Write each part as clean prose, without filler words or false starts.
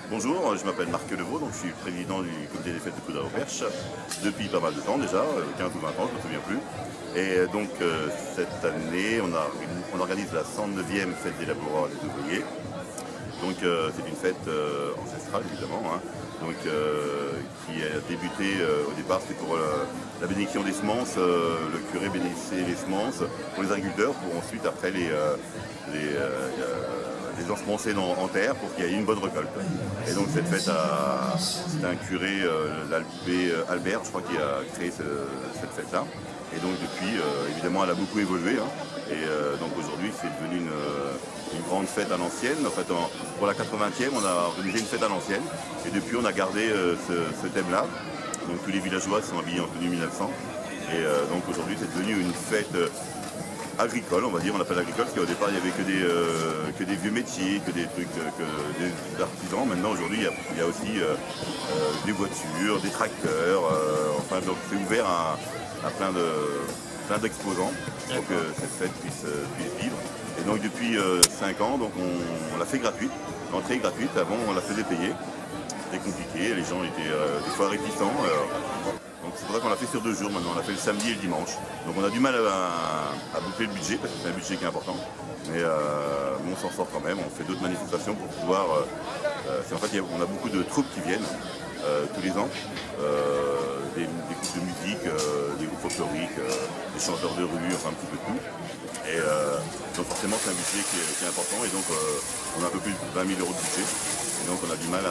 Bonjour, je m'appelle Marc Levaux, donc je suis président du comité des fêtes de Coudray-au-Perche depuis pas mal de temps déjà, 15 ou 20 ans, je ne me souviens plus. Et donc cette année, on organise la 109e fête des laboureurs et des ouvriers. Donc c'est une fête ancestrale évidemment, hein, donc, qui a débuté au départ, c'était pour la bénédiction des semences, le curé bénissait les semences pour les agriculteurs, pour ensuite après les ensemencer en terre pour qu'il y ait une bonne récolte. Et donc cette fête, c'est un curé, l'abbé Albert, je crois, qui a créé cette fête-là. Et donc depuis, évidemment, elle a beaucoup évolué. Hein. Et donc aujourd'hui, c'est devenu une grande fête à l'ancienne. En fait, pour la 80e, on a organisé une fête à l'ancienne. Et depuis, on a gardé ce thème-là. Donc tous les villageois sont habillés en tenue 1900. Et donc aujourd'hui, c'est devenu une fête agricole, on va dire, on l'appelle agricole, parce qu'au départ, il n'y avait que des vieux métiers, que des trucs, que des artisans. Maintenant, aujourd'hui, il y a aussi des voitures, des tracteurs, enfin, donc c'est ouvert à plein d'exposants pour que cette fête puisse vivre. Et donc, depuis 5 ans, donc on l'a fait gratuite. L'entrée est gratuite, avant, on la faisait payer. C'était compliqué, les gens étaient des fois réticents. Donc c'est pour ça qu'on l'a fait sur 2 jours maintenant, on l'a fait le samedi et le dimanche. Donc on a du mal à boucler le budget parce que c'est un budget qui est important. Mais on s'en sort quand même, on fait d'autres manifestations pour pouvoir... en fait, on a beaucoup de troupes qui viennent tous les ans. Des groupes de musique, des groupes folkloriques, des chanteurs de rue, enfin un petit peu de tout. Et donc forcément c'est un budget qui est important et donc on a un peu plus de 20 000 € de budget. Et donc on a du mal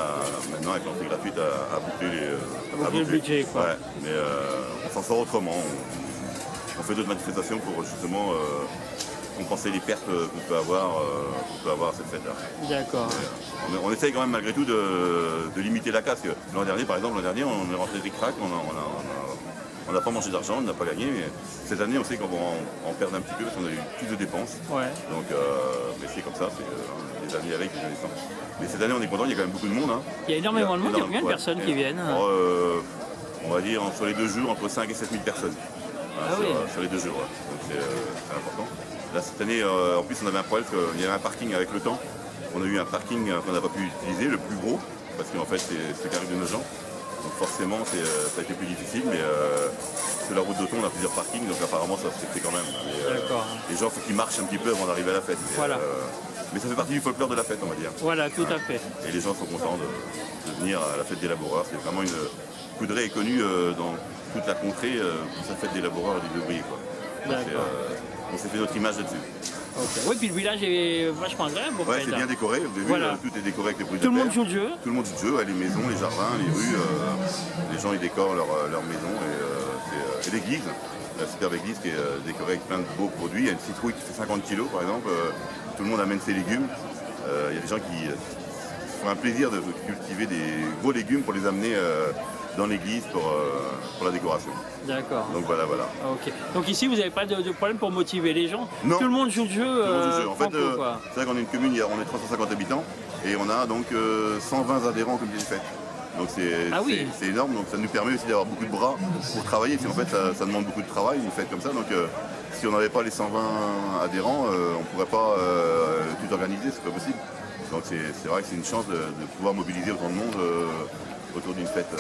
maintenant avec l'entrée gratuite à boucler le budget, quoi. Ouais, mais on s'en sort autrement. On fait d'autres manifestations pour justement compenser les pertes qu'on peut avoir à cette fête-là. D'accord. On essaye quand même malgré tout de limiter la casse. L'an dernier, par exemple, on est rentré ric-rac, on n'a pas mangé d'argent, on n'a pas gagné. Mais cette année, on sait qu'on va en perdre un petit peu parce qu'on a eu plus de dépenses. Ouais. Donc, mais c'est comme ça, c'est les années avec, les années sans. Mais cette année, on est content, il y a quand même beaucoup de monde. Hein. Il y a énormément de monde, il y a combien de personnes qui viennent? On va dire sur les 2 jours, entre 5 et 7 000 personnes. Voilà, sur les 2 jours. Ouais. Donc c'est important. Là, cette année, en plus, on avait un problème parce qu'il y avait un parking avec le temps. On a eu un parking qu'on n'a pas pu utiliser, le plus gros, parce qu'en fait, c'est carré de nos gens. Donc forcément, ça a été plus difficile, mais sur la route d'Auton, on a plusieurs parkings, donc apparemment, ça se fait quand même. Les gens, il faut qu'ils marchent un petit peu avant d'arriver à la fête. Voilà. Mais ça fait partie du folklore de la fête, on va dire. Voilà, tout à fait. Et les gens sont contents de venir à la fête des laboureurs. C'est vraiment Coudray est connu dans toute la contrée pour sa fête des laboureurs et des ouvriers. On s'est fait notre image là-dessus. Okay. Oui, puis le village est vachement agréable. Ouais, c'est bien décoré. Vous avez vu, tout est décoré avec les bruits de terre. Tout le monde joue le jeu. Tout le monde joue le jeu, les maisons, les jardins, les rues. Les gens ils décorent leur maison et l'église. La superbe église qui est décorée avec plein de beaux produits. Il y a une citrouille qui fait 50 kg par exemple. Tout le monde amène ses légumes. Il y a des gens qui se font un plaisir de cultiver des gros légumes pour les amener dans l'église pour la décoration. D'accord. Donc voilà. Ok. Donc ici, vous n'avez pas de problème pour motiver les gens? Non. Tout le monde joue le jeu. En fait, c'est vrai qu'on est une commune, on est 350 habitants et on a donc 120 adhérents comme j'ai fait. Donc c'est énorme, donc ça nous permet aussi d'avoir beaucoup de bras pour travailler. En fait, ça demande beaucoup de travail, une fête comme ça. Donc si on n'avait pas les 120 adhérents, on ne pourrait pas tout organiser, c'est pas possible. Donc c'est vrai que c'est une chance de pouvoir mobiliser autant de monde autour d'une fête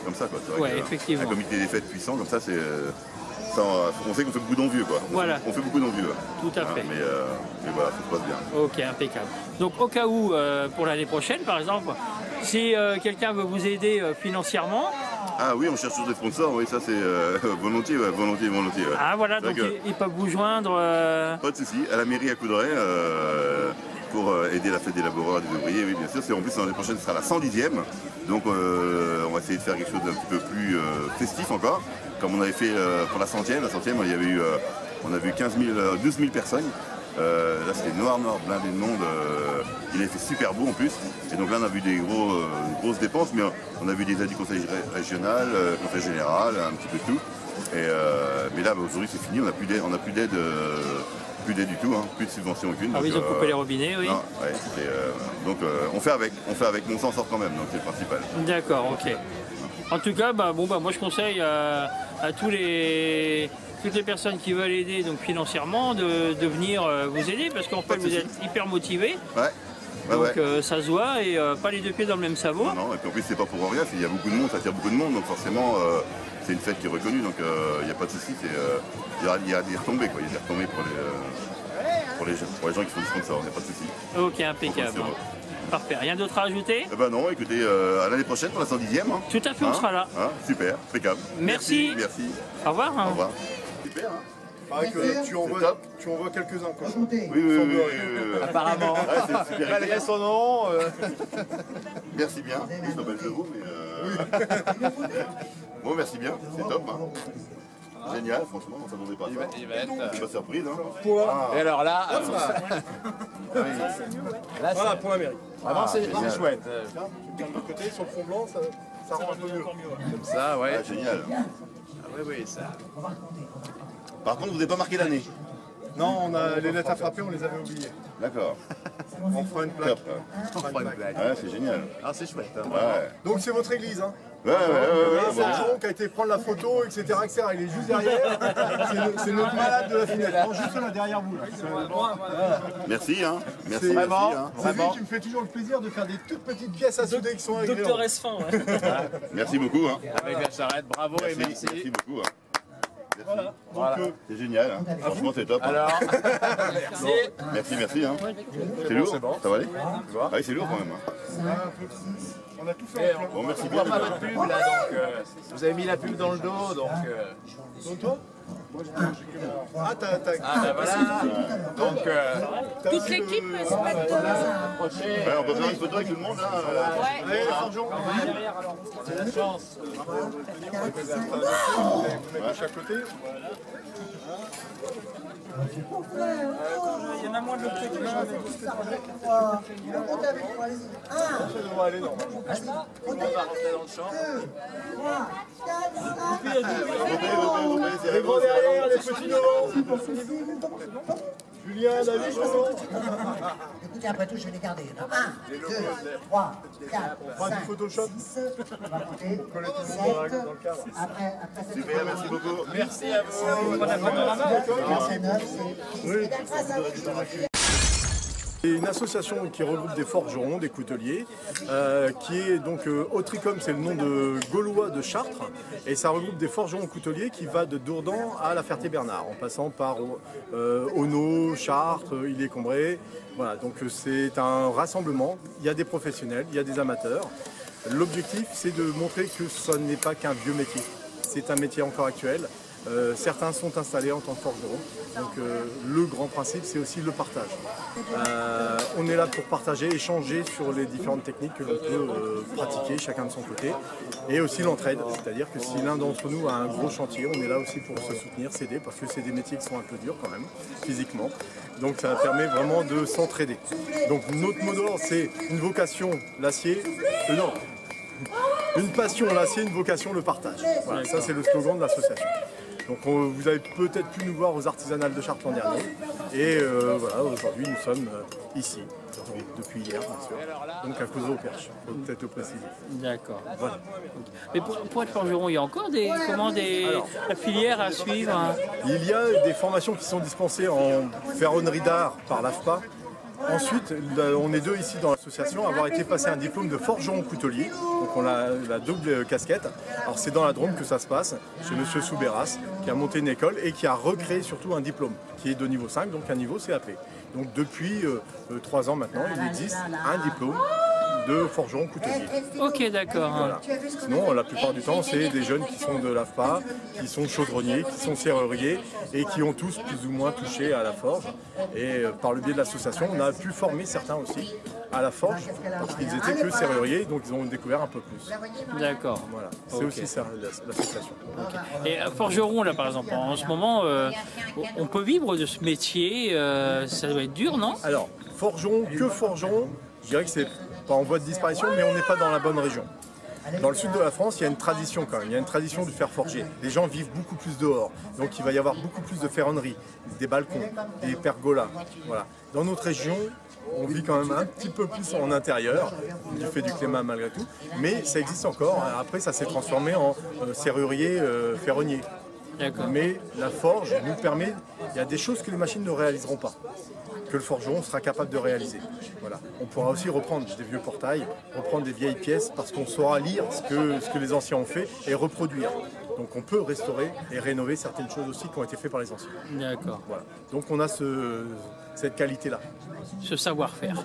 comme ça. Effectivement. Un comité des fêtes puissant comme ça, on sait qu'on fait beaucoup d'envieux. On fait beaucoup d'envieux. Tout à fait. Mais voilà, ça se passe bien. Ok, impeccable. Donc au cas où, pour l'année prochaine par exemple, si quelqu'un veut vous aider financièrement... Ah oui, on cherche toujours des sponsors, oui, ça c'est volontiers. Ah voilà, donc ils peuvent vous joindre... Pas de souci, à la mairie à Coudray, pour aider la fête des laboureurs et des ouvriers, oui bien sûr. En plus l'année prochaine ce sera la 110e, donc on va essayer de faire quelque chose d'un petit peu plus festif encore, comme on avait fait pour la 100e. La 100e, on a vu 12 000 personnes. Là c'était noir, blindé de monde, il avait fait super beau en plus, et donc là on a vu des grosses dépenses, mais on a vu des aides du conseil régional, conseil général, un petit peu de tout, mais là aujourd'hui c'est fini, on n'a plus d'aide du tout, hein, plus de subventions aucune. Ah oui, ils ont coupé les robinets, oui. Non, donc on fait avec, mais on s'en sort quand même, donc c'est le principal. D'accord, ok. En tout cas, moi je conseille à toutes les personnes qui veulent aider donc financièrement de venir vous aider parce qu'en fait vous êtes hyper motivés. Ouais. Ouais, Donc ouais. ça se voit et pas les deux pieds dans le même sabot. Non, et puis en plus c'est pas pour rien, il y a beaucoup de monde, ça attire beaucoup de monde, donc forcément c'est une fête qui est reconnue, donc il n'y a pas de souci, il y a des retombées, quoi. Il y a des retombées pour les gens qui font du sponsor, il n'y a pas de souci. Ok, impeccable. Parfait. Rien d'autre à ajouter? Eh ben non, écoutez, à l'année prochaine pour la 110e. Hein. Tout à fait, on sera là. Hein, super, impeccable. Merci. Merci. Au revoir. Au revoir. Super, hein. Pareil que tu envoies quelques-uns, quoi. Oui. Apparemment. Ouais, c'est super. Malgré son nom. Merci bien. Je m'appelle Jérôme, mais bon, merci bien, c'est top. Hein. Génial, franchement, on s'attendait pas à ça. Il va être. C'est pas surprise, hein. Et alors là, Voilà, pour la mairie. vraiment c'est chouette. Tu de côté, sur le fond blanc, ça rend un peu mieux. Comme ça, ouais. Ah, génial. Ah, oui, ça. Par contre, vous n'avez pas marqué l'année. Non, on a les lettres à frapper, on les avait oubliées. D'accord. On fera une plaque. Top. On fera une blague. Ouais, c'est génial. Ah, c'est chouette. Hein. Ouais. Donc c'est votre église, hein. Ouais. C'est Jean qui a été prendre la photo, etc. Il est juste derrière. C'est notre malade de la fenêtre. Non, juste là, derrière vous. Là. Merci, hein. Merci, C'est- merci, hein. C'est lui qui me fait toujours le plaisir de faire des toutes petites pièces à souder qui sont agréables. Docteur Esfin, ouais. Merci beaucoup, hein. Avec la charrette, bravo et merci. Merci beaucoup, hein. Merci. Voilà. C'est génial, hein. Franchement, c'est top. Hein. Alors, Merci, hein. C'est lourd, c'est bon. ça va aller? Ah oui, c'est lourd quand même. Hein. On a tout fait en plein. Bon, merci on bien. voit pas votre pub là, donc vous avez mis la pub dans le dos, donc. Donc toi Ah, Ah ben voilà. Donc, t'as Toute vu l'équipe le- se met approchez. Ouais, on peut faire une photo avec tout le monde, hein. Allez, les forgerons. C'est la chance. Vous mettez de chaque côté. Il y en a moins de l'autre côté. Ça devrait aller normalement. On va rentrer dans le champ. Les grands derrière, les petits devant. Julien, David, comment Écoutez, après tout, je vais les garder. 1, 2, 3, 4, On fera 5, du Photoshop. 6, on va compter, Coller tout le 7, monde dans le cadre. après cette Super, merci beaucoup. Merci à vous. c'est 9, c'est... C'est une association qui regroupe des forgerons, des couteliers, qui est donc Autricom, c'est le nom de Gaulois de Chartres, et ça regroupe des forgerons couteliers qui va de Dourdan à la Ferté-Bernard, en passant par Auneau, Chartres, Ille-et-Combré. Voilà, donc c'est un rassemblement. Il y a des professionnels, il y a des amateurs. L'objectif, c'est de montrer que ce n'est pas qu'un vieux métier. C'est un métier encore actuel. Certains sont installés en tant que forgerons. Donc le grand principe, c'est aussi le partage. On est là pour partager, échanger sur les différentes techniques que l'on peut pratiquer, chacun de son côté. Et aussi l'entraide, c'est-à-dire que si l'un d'entre nous a un gros chantier, on est là aussi pour se soutenir, s'aider, parce que c'est des métiers qui sont un peu durs quand même, physiquement. Donc ça permet vraiment de s'entraider. Donc notre mot d'ordre, c'est une vocation, l'acier. Non, une passion, l'acier, une vocation, le partage. Voilà, ça c'est le slogan de l'association. Donc vous avez peut-être pu nous voir aux Artisanales de Chartres l'an dernier. Et voilà, aujourd'hui nous sommes ici, depuis hier bien sûr. Donc à cause au Perche, faut peut-être le préciser. D'accord. Voilà. Mais pour être forgeron, il y a encore la filière à suivre, hein. Il y a des formations qui sont dispensées en ferronnerie d'art par l'AFPA. Ensuite, on est deux ici dans l'association à avoir été passer un diplôme de forgeron coutelier. Donc on a la double casquette. Alors c'est dans la Drôme que ça se passe, chez Monsieur Soubéras, qui a monté une école et qui a recréé surtout un diplôme, qui est de niveau 5, donc un niveau CAP. Donc depuis 3 ans maintenant, il existe un diplôme de forgeron coutelier. Ok, d'accord. Voilà. Sinon, la plupart du temps, c'est des jeunes qui sont de l'AFPA, qui sont chaudronniers, qui sont serruriers et qui ont tous plus ou moins touché à la forge. Et par le biais de l'association, on a pu former certains aussi à la forge parce qu'ils étaient que serruriers, donc ils ont découvert un peu plus. D'accord. Voilà, c'est Ok. aussi ça l'association. Et forgeron, là, par exemple, en ce moment, on peut vivre de ce métier. Ça doit être dur, non? Alors, forgeron, que forgeron, je dirais que c'est pas en voie de disparition, mais on n'est pas dans la bonne région. Dans le sud de la France, il y a une tradition quand même, il y a une tradition du fer forgé. Les gens vivent beaucoup plus dehors, donc il va y avoir beaucoup plus de ferronnerie, des balcons, des pergolas. Voilà. Dans notre région, on vit quand même un petit peu plus en intérieur, du fait du climat malgré tout, mais ça existe encore. Après, ça s'est transformé en serrurier ferronnier. D'accord. Mais la forge nous permet, il y a des choses que les machines ne réaliseront pas, que le forgeron sera capable de réaliser. Voilà. On pourra aussi reprendre des vieux portails, reprendre des vieilles pièces, parce qu'on saura lire ce que les anciens ont fait et reproduire. Donc on peut restaurer et rénover certaines choses aussi qui ont été faites par les anciens. D'accord. Voilà. Donc on a cette qualité-là. Ce savoir-faire.